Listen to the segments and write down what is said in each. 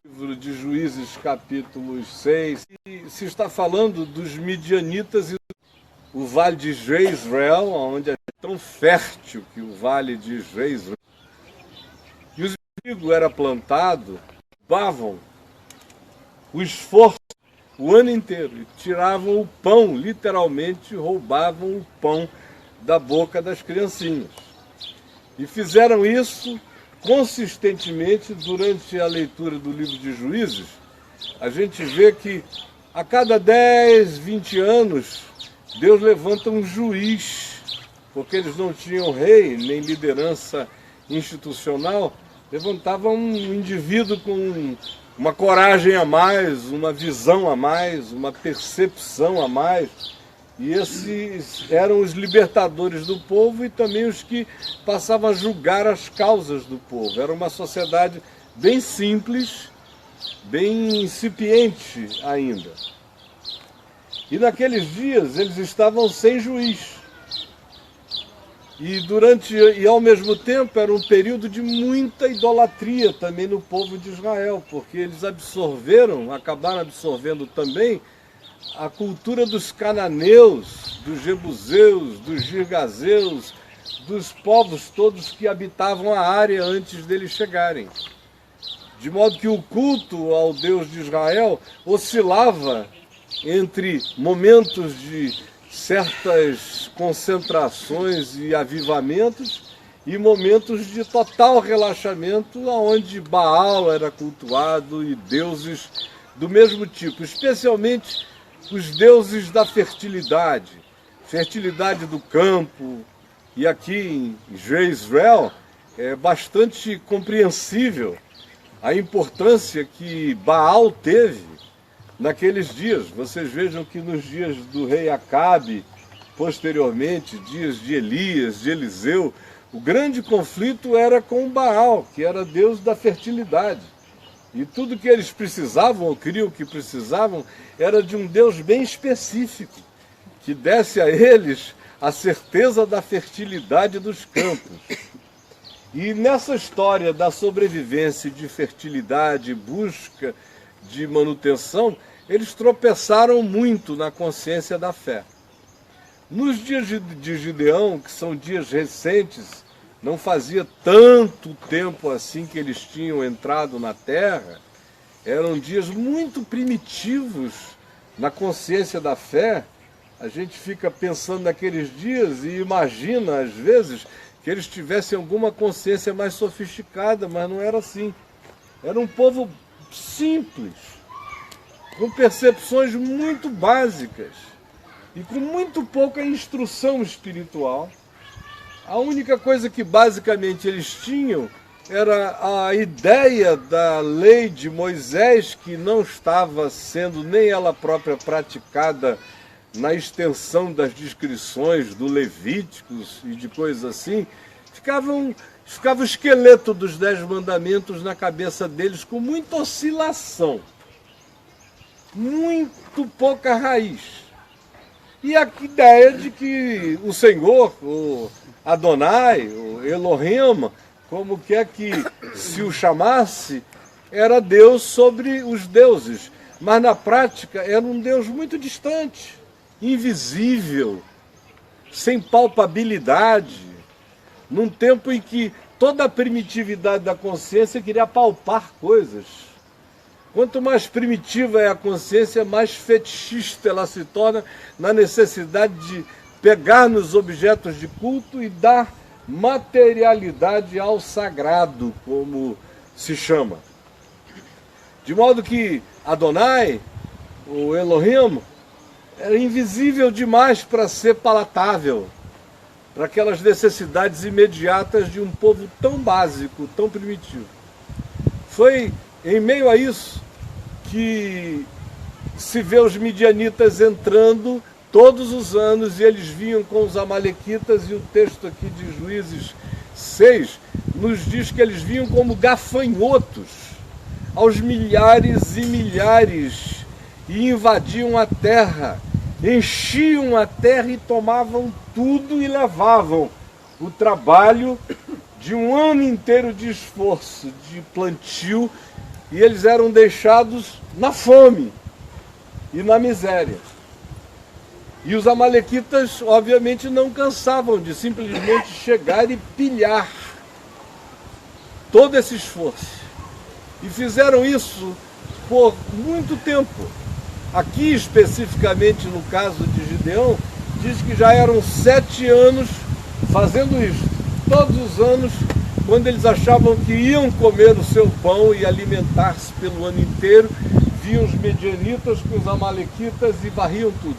Livro de Juízes, capítulos 6, e se está falando dos midianitas e o vale de Jezreel, onde é tão fértil que o vale de Jezreel. E os trigo era plantado, roubavam o esforço o ano inteiro e tiravam o pão, literalmente roubavam o pão da boca das criancinhas. E fizeram isso consistentemente durante a leitura do livro de Juízes. A gente vê que a cada 10, 20 anos, Deus levanta um juiz, porque eles não tinham rei, nem liderança institucional, levantava um indivíduo com uma coragem a mais, uma visão a mais, uma percepção a mais. E esses eram os libertadores do povo e também os que passavam a julgar as causas do povo. Era uma sociedade bem simples, bem incipiente ainda. E naqueles dias eles estavam sem juiz. E ao mesmo tempo era um período de muita idolatria também no povo de Israel, porque eles acabaram absorvendo também a cultura dos cananeus, dos jebuseus, dos girgazeus, dos povos todos que habitavam a área antes deles chegarem. De modo que o culto ao Deus de Israel oscilava entre momentos de certas concentrações e avivamentos e momentos de total relaxamento, onde Baal era cultuado e deuses do mesmo tipo, especialmente os deuses da fertilidade do campo. E aqui em Jezreel é bastante compreensível a importância que Baal teve naqueles dias. Vocês vejam que nos dias do rei Acabe, posteriormente, dias de Elias, de Eliseu, o grande conflito era com Baal, que era deus da fertilidade. E tudo que eles precisavam, ou criam que precisavam, era de um Deus bem específico, que desse a eles a certeza da fertilidade dos campos. E nessa história da sobrevivência de fertilidade, busca de manutenção, eles tropeçaram muito na consciência da fé. Nos dias de Gideão, que são dias recentes, não fazia tanto tempo assim que eles tinham entrado na terra, eram dias muito primitivos na consciência da fé. A gente fica pensando naqueles dias e imagina, às vezes, que eles tivessem alguma consciência mais sofisticada, mas não era assim. Era um povo simples, com percepções muito básicas e com muito pouca instrução espiritual. A única coisa que basicamente eles tinham era a ideia da lei de Moisés, que não estava sendo nem ela própria praticada na extensão das descrições do Levíticos e de coisas assim. Ficava o esqueleto dos 10 mandamentos na cabeça deles com muita oscilação, muito pouca raiz. E a ideia de que o Senhor, o Adonai, o Elohim, como quer que se o chamasse, era Deus sobre os deuses. Mas na prática era um Deus muito distante, invisível, sem palpabilidade, num tempo em que toda a primitividade da consciência queria palpar coisas. Quanto mais primitiva é a consciência, mais fetichista ela se torna na necessidade de pegar nos objetos de culto e dar materialidade ao sagrado, como se chama. De modo que Adonai, o Elohim, era invisível demais para ser palatável, para aquelas necessidades imediatas de um povo tão básico, tão primitivo. Foi em meio a isso que se vê os midianitas entrando todos os anos, e eles vinham com os amalequitas, e o texto aqui de Juízes 6 nos diz que eles vinham como gafanhotos, aos milhares e milhares, e invadiam a terra, enchiam a terra e tomavam tudo e levavam o trabalho de um ano inteiro de esforço, de plantio e eles eram deixados na fome e na miséria. E os amalequitas, obviamente, não cansavam de simplesmente chegar e pilhar todo esse esforço. E fizeram isso por muito tempo. Aqui, especificamente no caso de Gideão, diz que já eram 7 anos fazendo isso. Todos os anos, quando eles achavam que iam comer o seu pão e alimentar-se pelo ano inteiro, vinham os medianitas com os amalequitas e varriam tudo.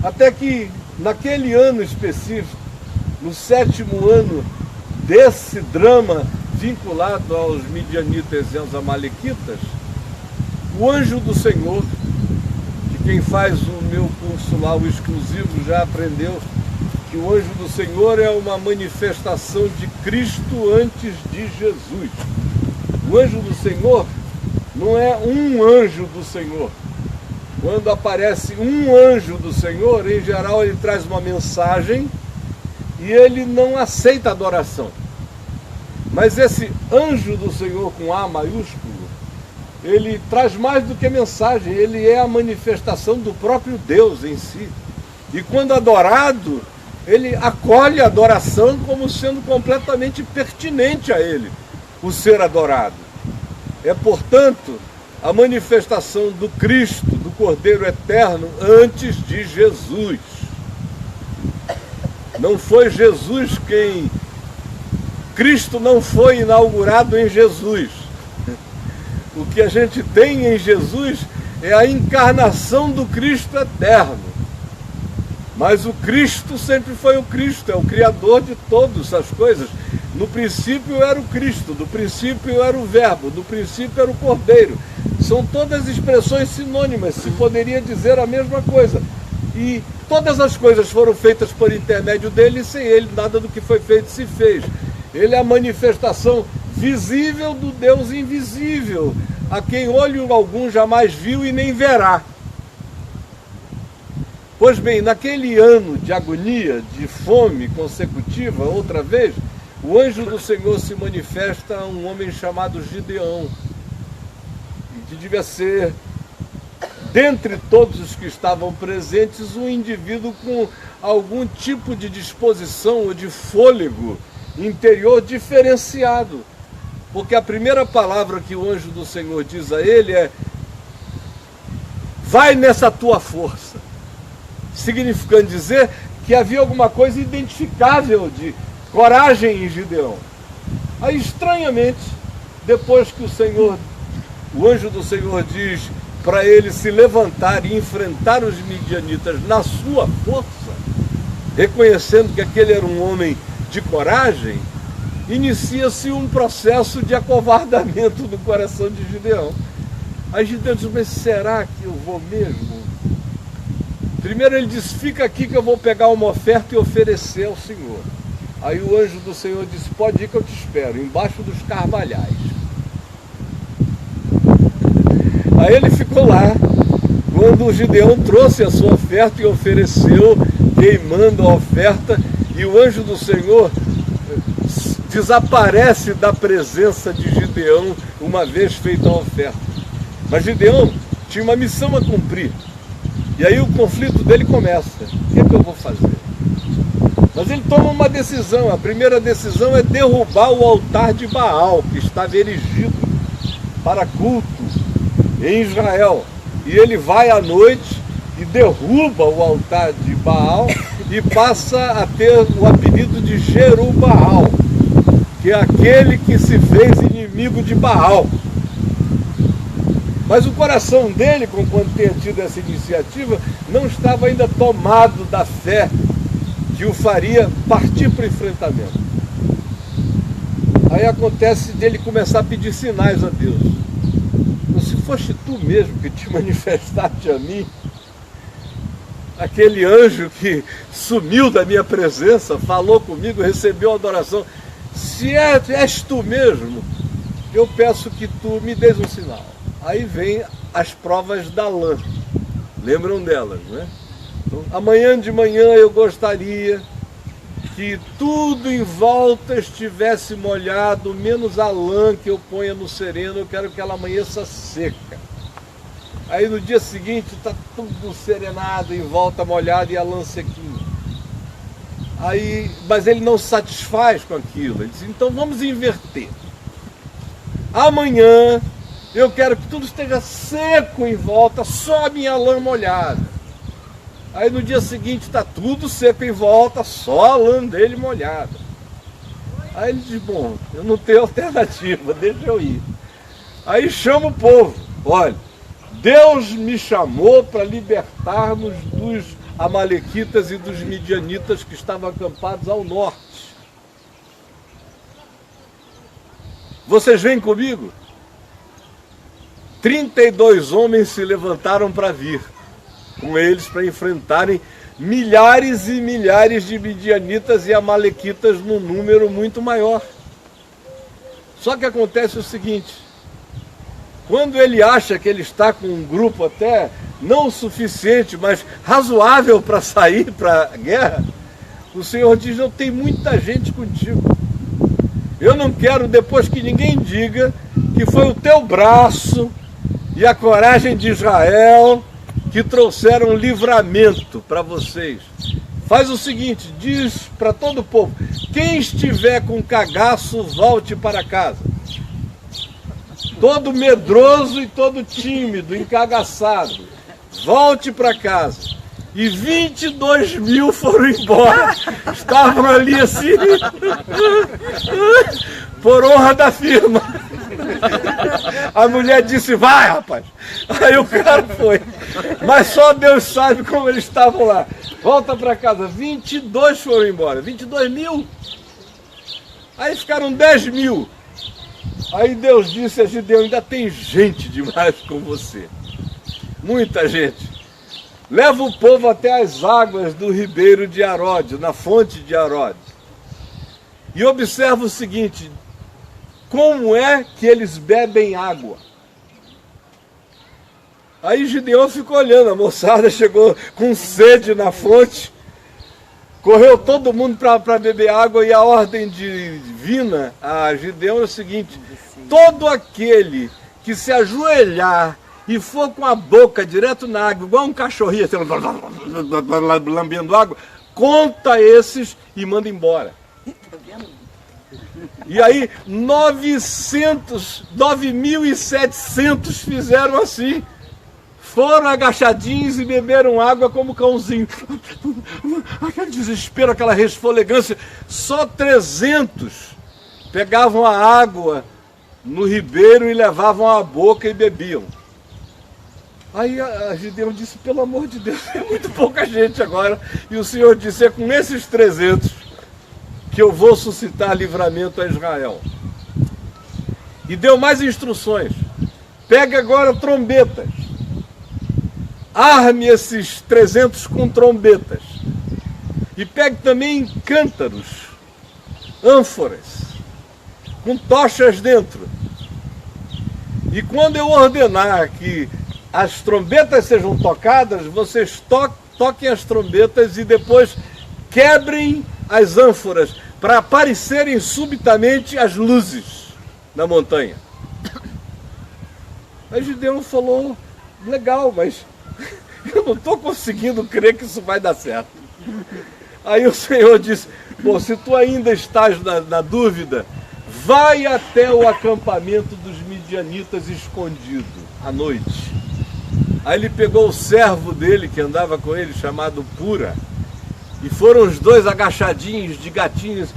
Até que, naquele ano específico, no 7º ano desse drama vinculado aos midianitas e aos amalequitas, o anjo do Senhor, que quem faz o meu curso lá, o exclusivo, já aprendeu que o anjo do Senhor é uma manifestação de Cristo antes de Jesus. O anjo do Senhor não é um anjo do Senhor. Quando aparece um anjo do Senhor, em geral ele traz uma mensagem e ele não aceita adoração. Mas esse anjo do Senhor com A maiúsculo, ele traz mais do que mensagem, ele é a manifestação do próprio Deus em si. E quando adorado, ele acolhe a adoração como sendo completamente pertinente a ele, o ser adorado. É, portanto, a manifestação do Cristo, do Cordeiro Eterno, antes de Jesus. Não foi Jesus quem... Cristo não foi inaugurado em Jesus. O que a gente tem em Jesus é a encarnação do Cristo eterno. Mas o Cristo sempre foi o Cristo, é o Criador de todas as coisas. No princípio era o Cristo, no princípio era o Verbo, no princípio era o Cordeiro. São todas expressões sinônimas, se poderia dizer a mesma coisa. E todas as coisas foram feitas por intermédio dele, e sem ele nada do que foi feito se fez. Ele é a manifestação visível do Deus invisível, a quem olho algum jamais viu e nem verá. Pois bem, naquele ano de agonia, de fome consecutiva, outra vez, o anjo do Senhor se manifesta a um homem chamado Gideão, que devia ser, dentre todos os que estavam presentes, um indivíduo com algum tipo de disposição ou de fôlego interior diferenciado. Porque a primeira palavra que o anjo do Senhor diz a ele é: vai nessa tua força. Significando dizer que havia alguma coisa identificável de coragem em Gideão. Aí, estranhamente, depois que o anjo do Senhor diz para ele se levantar e enfrentar os midianitas na sua força, reconhecendo que aquele era um homem de coragem, inicia-se um processo de acovardamento do coração de Gideão. Aí Gideão diz: mas será que eu vou mesmo? Primeiro ele diz: fica aqui que eu vou pegar uma oferta e oferecer ao Senhor. Aí o anjo do Senhor disse: pode ir que eu te espero, embaixo dos carvalhais. Aí ele ficou lá, quando o Gideão trouxe a sua oferta e ofereceu, queimando a oferta, e o anjo do Senhor desaparece da presença de Gideão uma vez feita a oferta. Mas Gideão tinha uma missão a cumprir. E aí o conflito dele começa. O que é que eu vou fazer? Mas ele toma uma decisão. A primeira decisão é derrubar o altar de Baal, que estava erigido para culto em Israel. E ele vai à noite e derruba o altar de Baal e passa a ter o apelido de Jerubaal, que é aquele que se fez inimigo de Baal. Mas o coração dele, quando tinha tido essa iniciativa, não estava ainda tomado da fé que o faria partir para o enfrentamento. Aí acontece dele começar a pedir sinais a Deus. Se foste tu mesmo que te manifestaste a mim, aquele anjo que sumiu da minha presença, falou comigo, recebeu a adoração, se és tu mesmo, eu peço que tu me des um sinal. Aí vem as provas da lã. Lembram delas, né? Então, amanhã de manhã eu gostaria, que tudo em volta estivesse molhado, menos a lã que eu ponha no sereno, eu quero que ela amanheça seca. Aí no dia seguinte está tudo serenado, em volta molhado e a lã sequinha. Aí, mas ele não se satisfaz com aquilo, ele diz, então vamos inverter. Amanhã eu quero que tudo esteja seco em volta, só a minha lã molhada. Aí no dia seguinte está tudo seco em volta, só a lã dele molhada. Aí ele diz, bom, eu não tenho alternativa, deixa eu ir. Aí chama o povo, olha, Deus me chamou para libertar-nos dos amalequitas e dos midianitas que estavam acampados ao norte. Vocês vêm comigo? 32 homens se levantaram para vir com eles para enfrentarem milhares e milhares de midianitas e amalequitas num número muito maior. Só que acontece o seguinte, quando ele acha que ele está com um grupo até não o suficiente, mas razoável para sair para a guerra, o Senhor diz, não tem muita gente contigo. Eu não quero depois que ninguém diga que foi o teu braço e a coragem de Israel que trouxeram livramento para vocês. Faz o seguinte, diz para todo o povo, quem estiver com cagaço, volte para casa. Todo medroso e todo tímido, encagaçado, volte para casa. E 22 mil foram embora. Estavam ali assim, por honra da firma. A mulher disse, vai rapaz. Aí o cara foi. Mas só Deus sabe como eles estavam lá. Volta para casa. 22 foram embora. 22 mil. Aí ficaram 10 mil. Aí Deus disse a Gideão, ainda tem gente demais com você. Muita gente. Leva o povo até as águas do ribeiro de Arode, na fonte de Arode. E observa o seguinte, como é que eles bebem água? Aí Gideão ficou olhando, a moçada chegou com sede na fonte, correu todo mundo para beber água e a ordem divina a Gideão é o seguinte, todo aquele que se ajoelhar e for com a boca direto na água, igual um cachorrinho, assim, lambendo água, conta esses e manda embora. E aí 9.700 fizeram assim, foram agachadinhos e beberam água como cãozinho. Aquele desespero, aquela resfolegância. Só 300 pegavam a água no ribeiro e levavam à boca e bebiam. Aí a Gideão disse, pelo amor de Deus, é muito pouca gente agora. E o Senhor disse, é com esses 300 que eu vou suscitar livramento a Israel. E deu mais instruções. Pega agora trombetas. Arme esses 300 com trombetas. E pegue também cântaros, ânforas, com tochas dentro. E quando eu ordenar que as trombetas sejam tocadas, vocês toquem as trombetas e depois quebrem as ânforas para aparecerem subitamente as luzes na montanha. Aí Gideão falou, legal, mas eu não estou conseguindo crer que isso vai dar certo. Aí o Senhor disse, bom, se tu ainda estás na dúvida, vai até o acampamento dos midianitas escondido, à noite. Aí ele pegou o servo dele, que andava com ele, chamado Pura, e foram os dois agachadinhos de gatinhos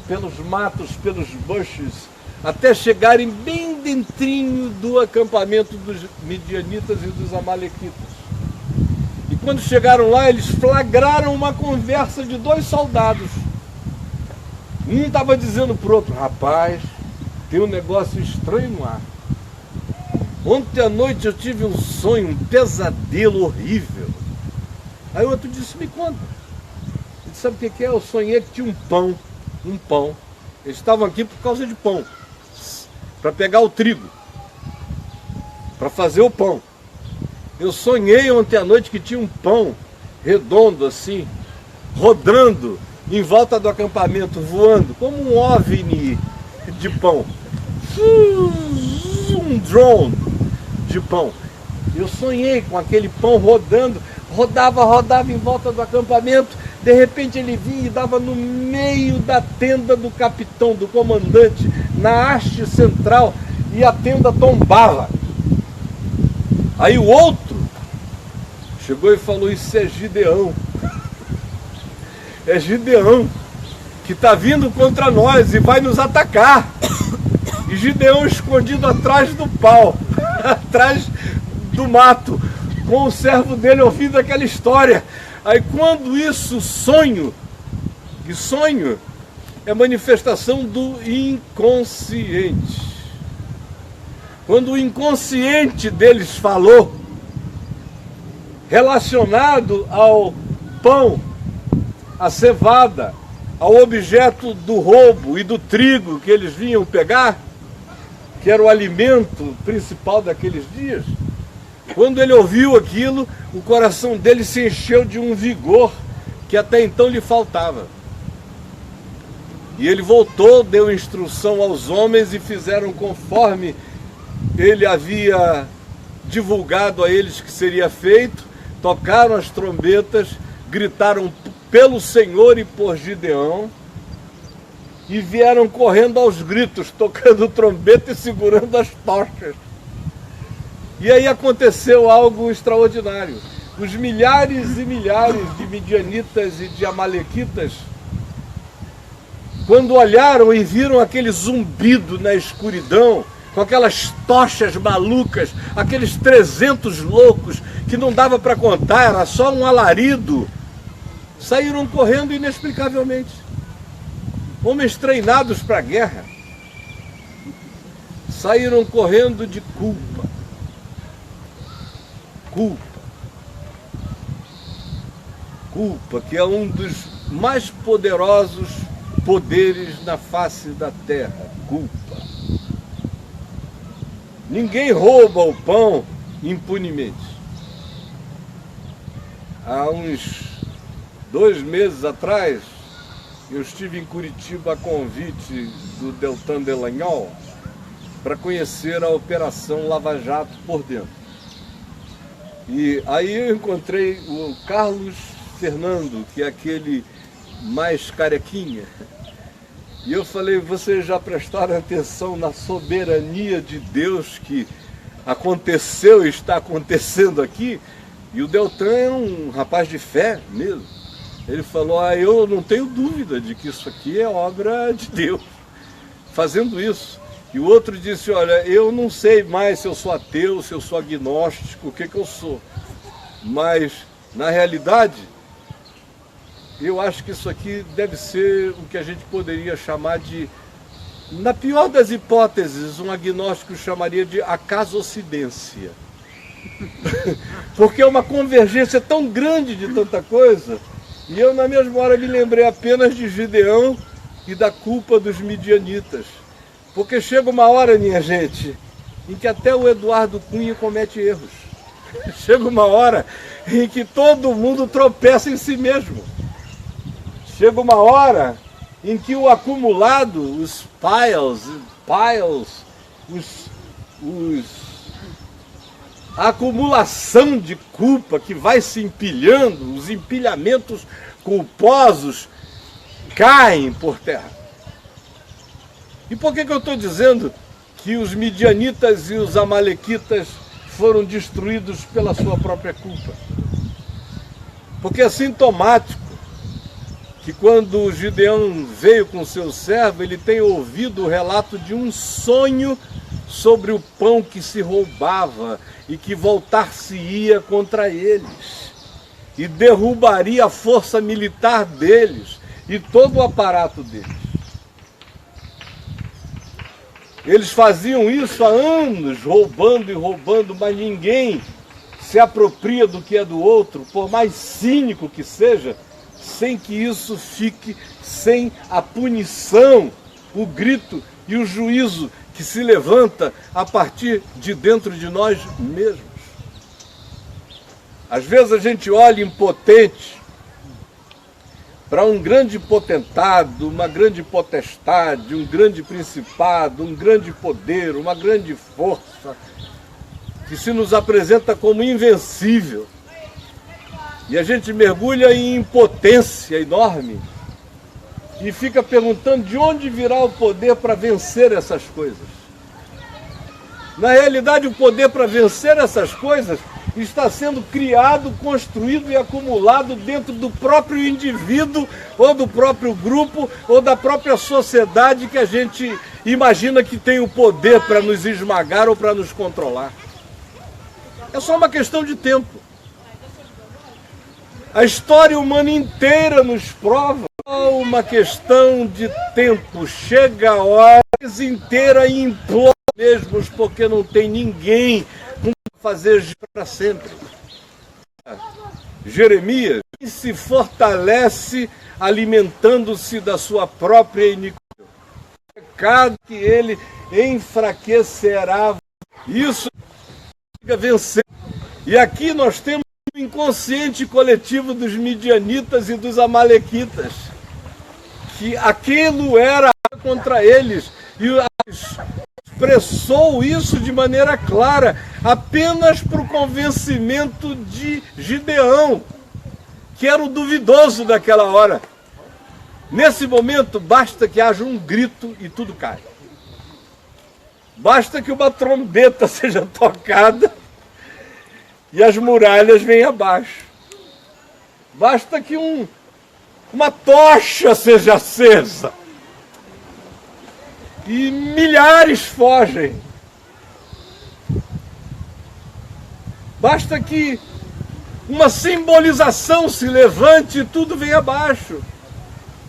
pelos matos, pelos bushes, até chegarem bem dentrinho do acampamento dos midianitas e dos amalequitas. E quando chegaram lá, eles flagraram uma conversa de dois soldados. Um estava dizendo para o outro, rapaz, tem um negócio estranho no ar. Ontem à noite eu tive um sonho, um pesadelo horrível. Aí o outro disse, me conta. Ele disse, sabe o que é? Eu sonhei que tinha um pão. Eles estavam aqui por causa de pão. Para pegar o trigo. Para fazer o pão. Eu sonhei ontem à noite que tinha um pão redondo assim, rodando em volta do acampamento, voando, como um OVNI de pão. Um drone de pão. Eu sonhei com aquele pão rodando, rodava em volta do acampamento. De repente ele vinha e dava no meio da tenda do capitão, do comandante, na haste central, e a tenda tombava. Aí o outro chegou e falou: isso é Gideão. É Gideão que está vindo contra nós e vai nos atacar. E Gideão escondido atrás do pau, atrás do mato, com o servo dele ouvindo aquela história. Aí quando isso, sonho é manifestação do inconsciente. Quando o inconsciente deles falou, relacionado ao pão, à cevada, ao objeto do roubo e do trigo que eles vinham pegar, que era o alimento principal daqueles dias, quando ele ouviu aquilo, o coração dele se encheu de um vigor que até então lhe faltava. E ele voltou, deu instrução aos homens e fizeram conforme ele havia divulgado a eles que seria feito, tocaram as trombetas, gritaram pelo Senhor e por Gideão, e vieram correndo aos gritos, tocando trombeta e segurando as tochas. E aí aconteceu algo extraordinário. Os milhares e milhares de midianitas e de amalequitas, quando olharam e viram aquele zumbido na escuridão, com aquelas tochas malucas, aqueles 300 loucos que não dava para contar, era só um alarido, saíram correndo inexplicavelmente. Homens treinados para a guerra saíram correndo de culpa. Culpa, que é um dos mais poderosos poderes na face da terra. Culpa. Ninguém rouba o pão impunemente. Há uns 2 meses atrás, eu estive em Curitiba a convite do Deltan Delagnol para conhecer a Operação Lava Jato por dentro. E aí eu encontrei o Carlos Fernando, que é aquele mais carequinha. E eu falei: vocês já prestaram atenção na soberania de Deus que aconteceu e está acontecendo aqui? E o Deltan é um rapaz de fé mesmo. Ele falou: eu não tenho dúvida de que isso aqui é obra de Deus, fazendo isso. E o outro disse: olha, eu não sei mais se eu sou ateu, se eu sou agnóstico, o que eu sou. Mas, na realidade, eu acho que isso aqui deve ser o que a gente poderia chamar de, na pior das hipóteses, um agnóstico chamaria de acasocidência. Porque é uma convergência tão grande de tanta coisa. E eu, na mesma hora, me lembrei apenas de Gideão e da culpa dos midianitas. Porque chega uma hora, minha gente, em que até o Eduardo Cunha comete erros. Chega uma hora em que todo mundo tropeça em si mesmo. Chega uma hora em que o acumulado, os a acumulação de culpa que vai se empilhando, os empilhamentos culposos caem por terra. E por que eu estou dizendo que os midianitas e os amalequitas foram destruídos pela sua própria culpa? Porque é sintomático que quando Gideão veio com seu servo, ele tem ouvido o relato de um sonho sobre o pão que se roubava e que voltar-se-ia contra eles e derrubaria a força militar deles e todo o aparato deles. Eles faziam isso há anos, roubando e roubando, mas ninguém se apropria do que é do outro, por mais cínico que seja, sem que isso fique sem a punição, o grito e o juízo que se levanta a partir de dentro de nós mesmos. Às vezes a gente olha impotente para um grande potentado, uma grande potestade, um grande principado, um grande poder, uma grande força, que se nos apresenta como invencível. E a gente mergulha em impotência enorme e fica perguntando de onde virá o poder para vencer essas coisas. Na realidade, o poder para vencer essas coisas está sendo criado, construído e acumulado dentro do próprio indivíduo, ou do próprio grupo, ou da própria sociedade que a gente imagina que tem o poder para nos esmagar ou para nos controlar. É só uma questão de tempo. A história humana inteira nos prova. Uma questão de tempo. Chega a hora inteira e implode mesmo, porque não tem ninguém para fazer para sempre. Jeremias se fortalece alimentando-se da sua própria iniquidade. O pecado que ele enfraquecerá. Isso fica vencendo. E aqui nós temos o inconsciente coletivo dos midianitas e dos amalequitas, que aquilo era contra eles, e expressou isso de maneira clara, apenas para o convencimento de Gideão, que era o duvidoso daquela hora. Nesse momento, basta que haja um grito e tudo cai. Basta que uma trombeta seja tocada e as muralhas vêm abaixo. Basta que uma tocha seja acesa e milhares fogem. Basta que uma simbolização se levante e tudo vem abaixo.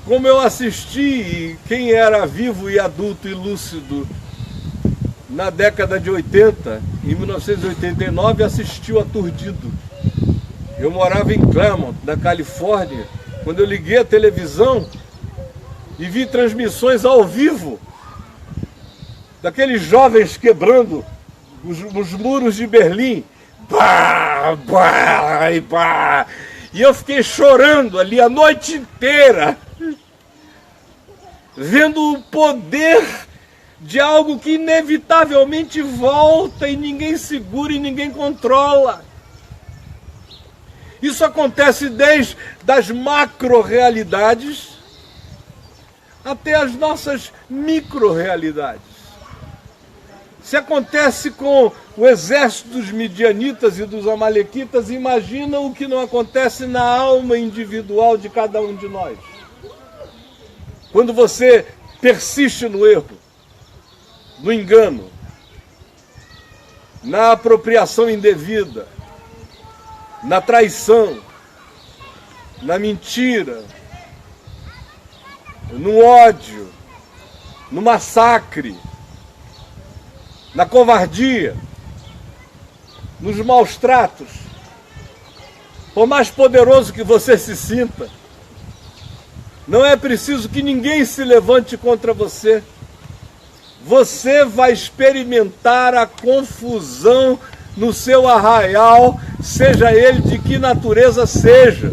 Como eu assisti, e quem era vivo e adulto e lúcido na década de 80, em 1989, assistiu aturdido. Eu morava em Claremont, na Califórnia, quando eu liguei a televisão e vi transmissões ao vivo daqueles jovens quebrando os muros de Berlim. Bah, bah, bah. E eu fiquei chorando ali a noite inteira, vendo o poder de algo que inevitavelmente volta e ninguém segura e ninguém controla. Isso acontece desde as macro-realidades até as nossas micro-realidades. Se acontece com o exército dos midianitas e dos amalequitas, imagina o que não acontece na alma individual de cada um de nós. Quando você persiste no erro, no engano, na apropriação indevida, na traição, na mentira, no ódio, no massacre, na covardia, nos maus tratos, por mais poderoso que você se sinta, não é preciso que ninguém se levante contra você. Você vai experimentar a confusão no seu arraial, seja ele de que natureza seja.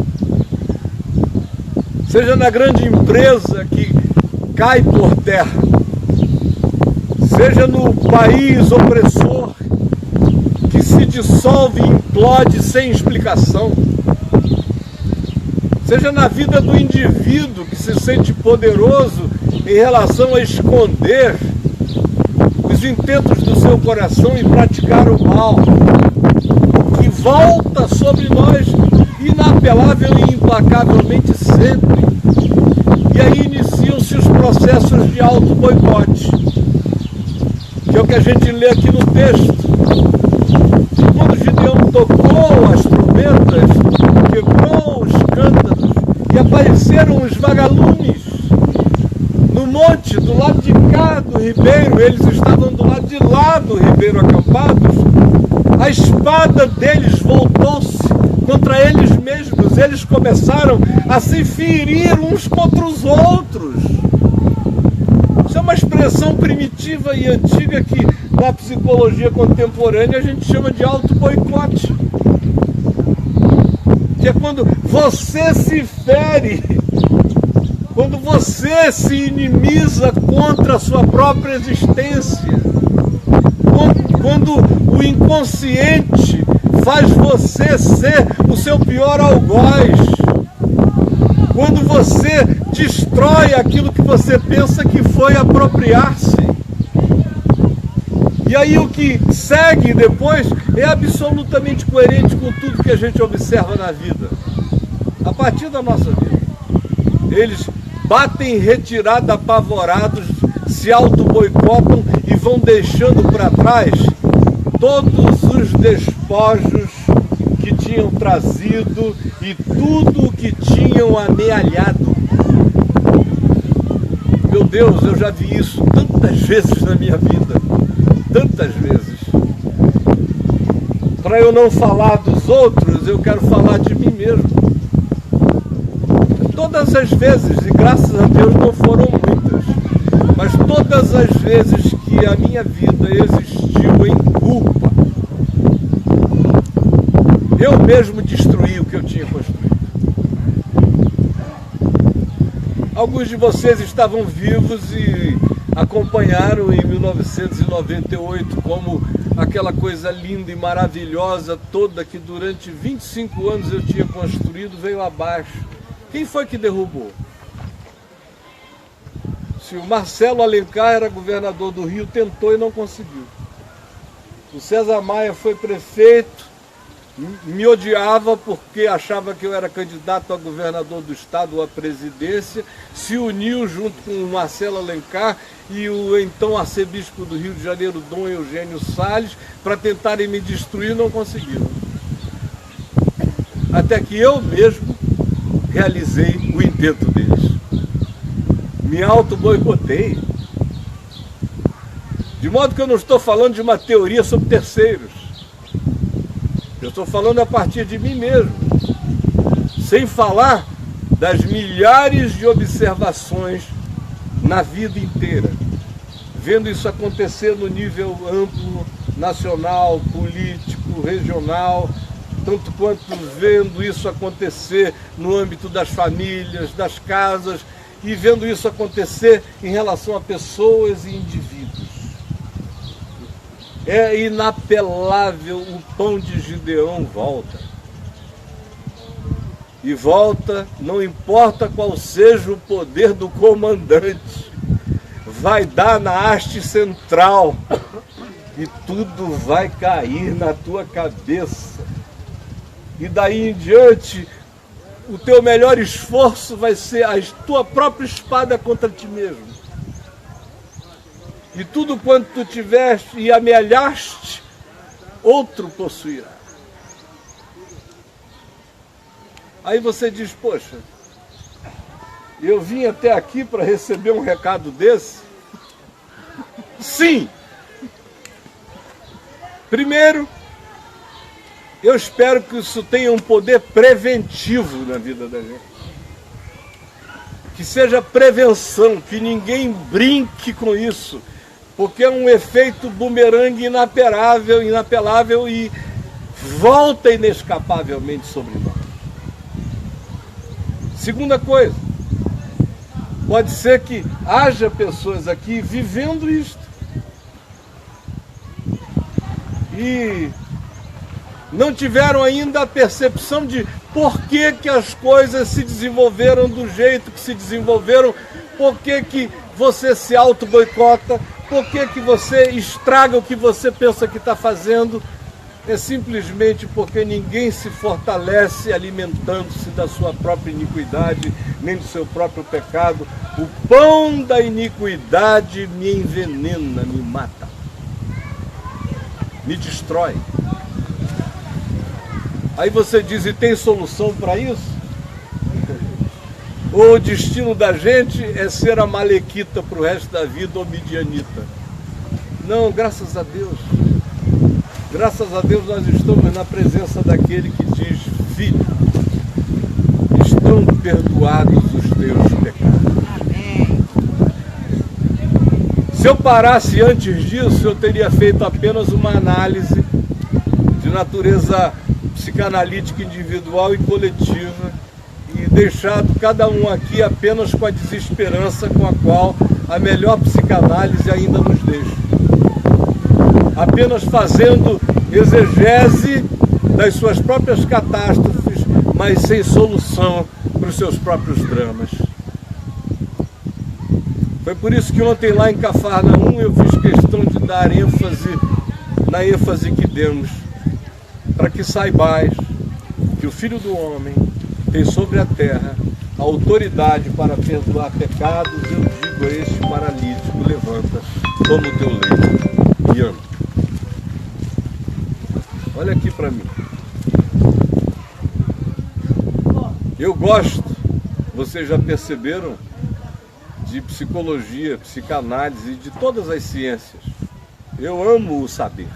Seja na grande empresa que cai por terra, seja no país opressor que se dissolve e implode sem explicação, seja na vida do indivíduo que se sente poderoso em relação a esconder os intentos do seu coração e praticar o mal, que volta sobre nós inapelável e implacavelmente sempre. E aí iniciam-se os processos de auto-boicote, que é o que a gente lê aqui no texto. Quando Gideão tocou as trombetas, quebrou os cântaros e apareceram os vagalumes no monte, do lado de cá do ribeiro. Eles estavam do lado de lá do ribeiro acampados. A espada deles voltou-se contra eles mesmos. Eles começaram a se ferir uns contra os outros. Isso é uma expressão primitiva e antiga que na psicologia contemporânea a gente chama de auto-boicote. Que é quando você se fere quando você se inimiza contra a sua própria existência, quando o inconsciente faz você ser o seu pior algoz, quando você destrói aquilo que você pensa que foi apropriar-se. E aí o que segue depois é absolutamente coerente com tudo que a gente observa na vida, a partir da nossa vida. Eles batem em retirada apavorados, se auto-boicotam e vão deixando para trás todos os despojos que tinham trazido e tudo o que tinham amealhado. Meu Deus, eu já vi isso tantas vezes na minha vida, tantas vezes. Para eu não falar dos outros, eu quero falar de mim mesmo. Todas as vezes, e graças a Deus não foram muitas, mas todas as vezes que a minha vida existiu em culpa, eu mesmo destruí o que eu tinha construído. Alguns de vocês estavam vivos e acompanharam em 1998 como aquela coisa linda e maravilhosa toda que durante 25 anos eu tinha construído veio abaixo. Quem foi que derrubou? Se o Marcelo Alencar era governador do Rio, tentou e não conseguiu. O César Maia foi prefeito, me odiava porque achava que eu era candidato a governador do estado ou à presidência, se uniu junto com o Marcelo Alencar e o então arcebispo do Rio de Janeiro, Dom Eugênio Salles, para tentarem me destruir, não conseguiram. Até que eu mesmo realizei o intento deles. Me auto-boicotei. De modo que eu não estou falando de uma teoria sobre terceiros. Eu estou falando a partir de mim mesmo. Sem falar das milhares de observações na vida inteira. Vendo isso acontecer no nível amplo, nacional, político, regional, tanto quanto vendo isso acontecer no âmbito das famílias, das casas, e vendo isso acontecer em relação a pessoas e indivíduos. É inapelável, o pão de Gideão volta. E volta, não importa qual seja o poder do comandante, vai dar na haste central e tudo vai cair na tua cabeça. E daí em diante, o teu melhor esforço vai ser a tua própria espada contra ti mesmo. E tudo quanto tu tiveste e amealhaste, outro possuirá. Aí você diz, poxa, eu vim até aqui para receber um recado desse? Sim! Primeiro, eu espero que isso tenha um poder preventivo na vida da gente. Que seja prevenção, que ninguém brinque com isso, porque é um efeito bumerangue inapelável e volta inescapavelmente sobre nós. Segunda coisa, pode ser que haja pessoas aqui vivendo isto. E não tiveram ainda a percepção de por que as coisas se desenvolveram do jeito que se desenvolveram, por que você se auto-boicota, por que você estraga o que você pensa que está fazendo. É simplesmente porque ninguém se fortalece alimentando-se da sua própria iniquidade, nem do seu próprio pecado. O pão da iniquidade me envenena, me mata, me destrói. Aí você diz, e tem solução para isso? Ou o destino da gente é ser a malequita para o resto da vida ou midianita? Não, graças a Deus. Graças a Deus nós estamos na presença daquele que diz, filho, estão perdoados os teus pecados. Amém. Se eu parasse antes disso, eu teria feito apenas uma análise de natureza psicanalítica individual e coletiva, e deixado cada um aqui apenas com a desesperança com a qual a melhor psicanálise ainda nos deixa. Apenas fazendo exegese das suas próprias catástrofes, mas sem solução para os seus próprios dramas. Foi por isso que ontem lá em Cafarnaum eu fiz questão de dar ênfase na ênfase que demos, para que saibais que o Filho do Homem tem sobre a terra a autoridade para perdoar pecados. Eu digo a este paralítico: levanta, toma o teu leito e anda. Olha aqui para mim. Eu gosto, vocês já perceberam, de psicologia, psicanálise, de todas as ciências. Eu amo o saber.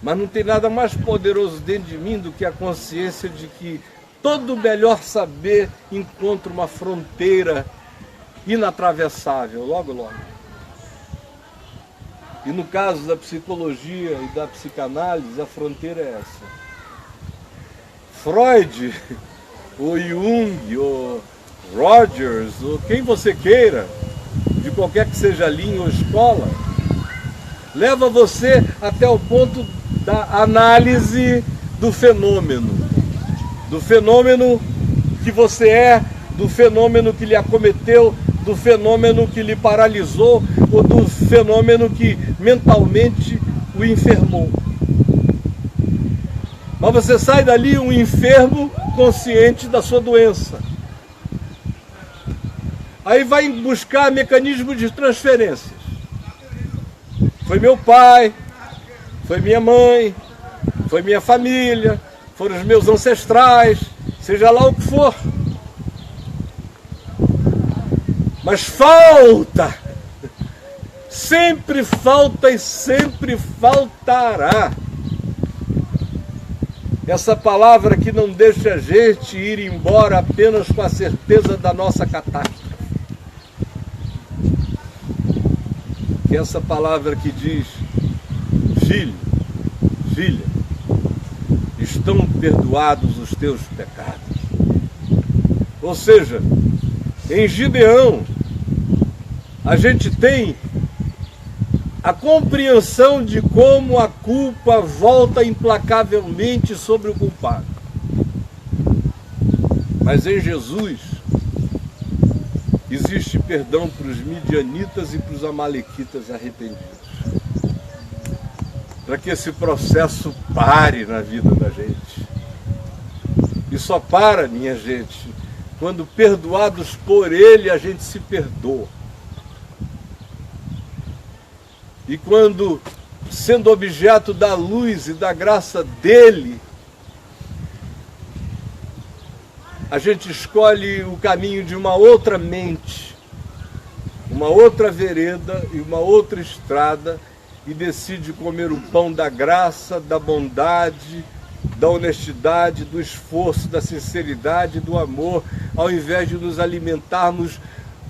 Mas não tem nada mais poderoso dentro de mim do que a consciência de que todo o melhor saber encontra uma fronteira inatravessável, logo, logo. E no caso da psicologia e da psicanálise, a fronteira é essa. Freud, ou Jung, ou Rogers, ou quem você queira, de qualquer que seja a linha ou escola, leva você até o ponto da análise do fenômeno que você é, do fenômeno que lhe acometeu, do fenômeno que lhe paralisou, ou do fenômeno que mentalmente o enfermou. Mas você sai dali um enfermo consciente da sua doença. Aí vai buscar mecanismos de transferências. Foi meu pai, foi minha mãe, foi minha família, foram os meus ancestrais, seja lá o que for. Mas falta, sempre falta e sempre faltará. Essa palavra que não deixa a gente ir embora apenas com a certeza da nossa catástrofe. Que é essa palavra que diz: filho, filha, estão perdoados os teus pecados. Ou seja, em Gideão, a gente tem a compreensão de como a culpa volta implacavelmente sobre o culpado. Mas em Jesus existe perdão para os midianitas e para os amalequitas arrependidos. Para que esse processo pare na vida da gente. E só para, minha gente, quando perdoados por Ele, a gente se perdoa. E quando, sendo objeto da luz e da graça dEle, a gente escolhe o caminho de uma outra mente, uma outra vereda e uma outra estrada, e decide comer o pão da graça, da bondade, da honestidade, do esforço, da sinceridade, do amor, ao invés de nos alimentarmos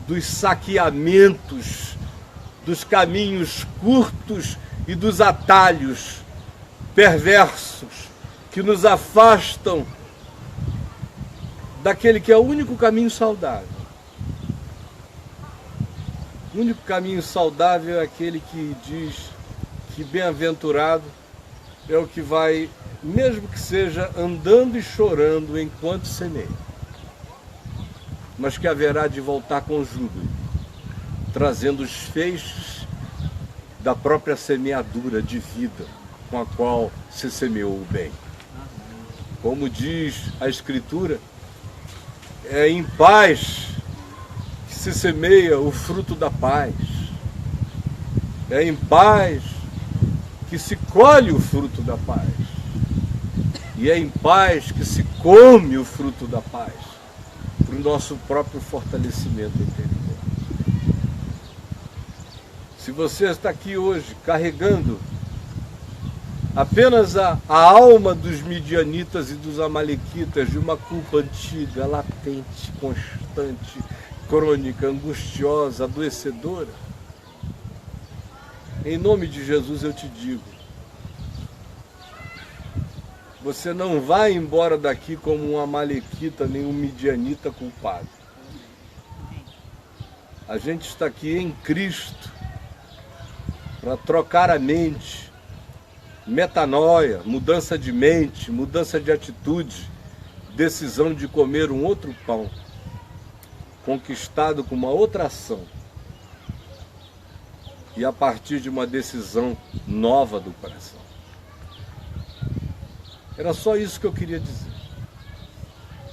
dos saqueamentos, dos caminhos curtos e dos atalhos perversos que nos afastam daquele que é o único caminho saudável. O único caminho saudável é aquele que diz que bem-aventurado é o que vai, mesmo que seja andando e chorando enquanto semeia, mas que haverá de voltar com júbilo, trazendo os feixes da própria semeadura de vida com a qual se semeou o bem. Como diz a Escritura, é em paz que se semeia o fruto da paz. É em paz que se colhe o fruto da paz. E é em paz que se come o fruto da paz, para o nosso próprio fortalecimento interior. Se você está aqui hoje carregando apenas a alma dos midianitas e dos amalequitas, de uma culpa antiga, latente, constante, crônica, angustiosa, adoecedora, em nome de Jesus eu te digo, você não vai embora daqui como um amalequita nem um midianita culpado. A gente está aqui em Cristo para trocar a mente, metanoia, mudança de mente, mudança de atitude, decisão de comer um outro pão, conquistado com uma outra ação. E a partir de uma decisão nova do coração. Era só isso que eu queria dizer.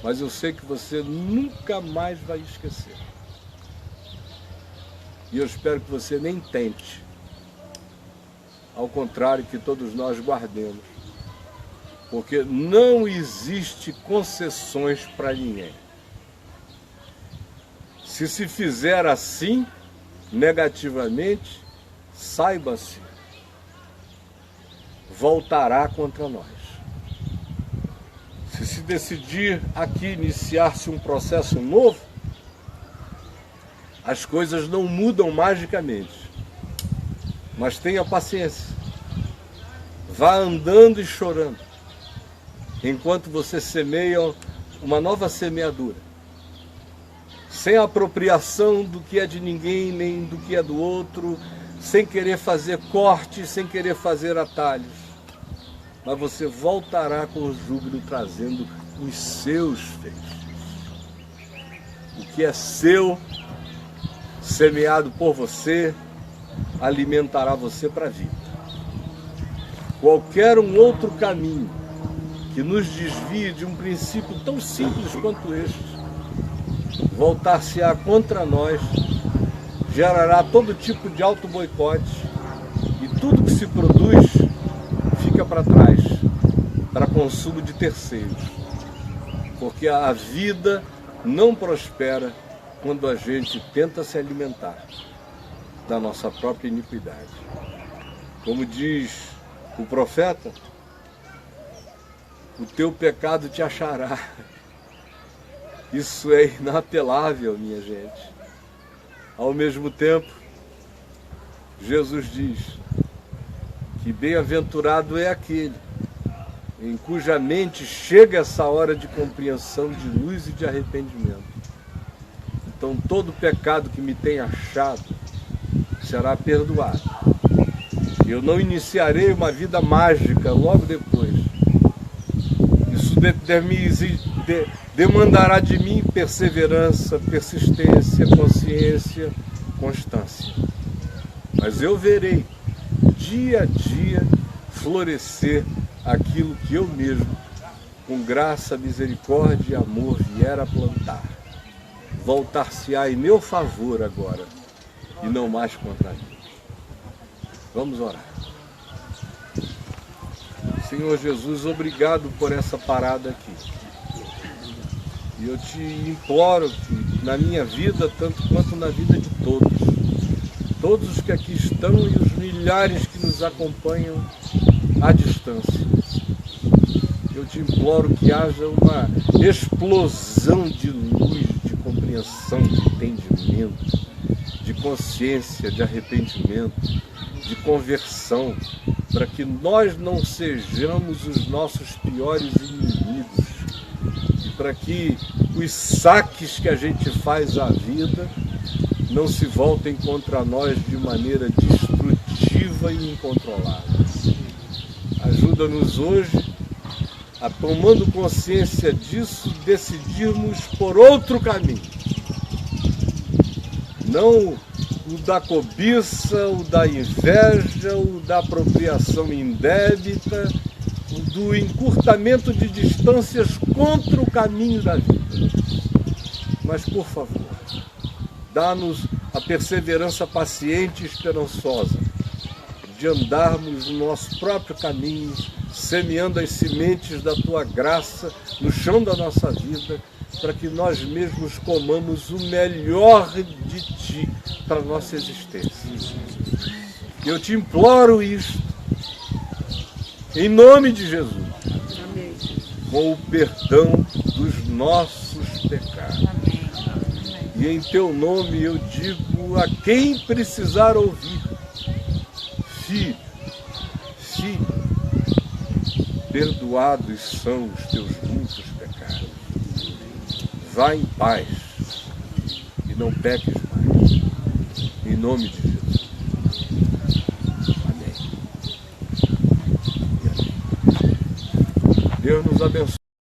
Mas eu sei que você nunca mais vai esquecer. E eu espero que você nem tente. Ao contrário, que todos nós guardemos. Porque não existe concessões para ninguém. Se se fizer assim, negativamente, saiba-se, voltará contra nós. Se decidir aqui iniciar-se um processo novo, as coisas não mudam magicamente. Mas tenha paciência. Vá andando e chorando, enquanto você semeia uma nova semeadura. Sem apropriação do que é de ninguém, nem do que é do outro, sem querer fazer cortes, sem querer fazer atalhos. Mas você voltará com o júbilo trazendo os seus feixes. O que é seu, semeado por você, alimentará você para a vida. Qualquer um outro caminho que nos desvie de um princípio tão simples quanto este, voltar-se-á contra nós, gerará todo tipo de auto-boicote e tudo que se produz fica para trás, para consumo de terceiros. Porque a vida não prospera quando a gente tenta se alimentar da nossa própria iniquidade. Como diz o profeta, o teu pecado te achará. Isso é inapelável, minha gente. Ao mesmo tempo, Jesus diz que bem-aventurado é aquele em cuja mente chega essa hora de compreensão, de luz e de arrependimento. Então todo pecado que me tem achado será perdoado. Eu não iniciarei uma vida mágica logo depois. Isso demandará de mim perseverança, persistência, consciência, constância. Mas eu verei, dia a dia, florescer aquilo que eu mesmo, com graça, misericórdia e amor, vier a plantar. Voltar-se-á em meu favor agora, e não mais contra mim. Vamos orar. Senhor Jesus, obrigado por essa parada aqui. E eu te imploro que na minha vida, tanto quanto na vida de todos os que aqui estão e os milhares que nos acompanham à distância, eu te imploro que haja uma explosão de luz, de compreensão, de entendimento, de consciência, de arrependimento, de conversão, para que nós não sejamos os nossos piores inimigos, e para que os saques que a gente faz à vida não se voltem contra nós de maneira destrutiva e incontrolável. Ajuda-nos hoje a, tomando consciência disso, decidirmos por outro caminho. Não o da cobiça, o da inveja, o da apropriação indébita, o do encurtamento de distâncias contra o caminho da vida. Mas, por favor, dá-nos a perseverança paciente e esperançosa de andarmos no nosso próprio caminho, semeando as sementes da Tua graça no chão da nossa vida, para que nós mesmos comamos o melhor de Ti para a nossa existência. Eu te imploro isto, em nome de Jesus, amém, com o perdão dos nossos pecados. Amém. E em Teu nome eu digo a quem precisar ouvir: filho, perdoados são os teus muitos pecados. Vá em paz e não peques mais. Em nome de Jesus. Amém. Deus nos abençoe.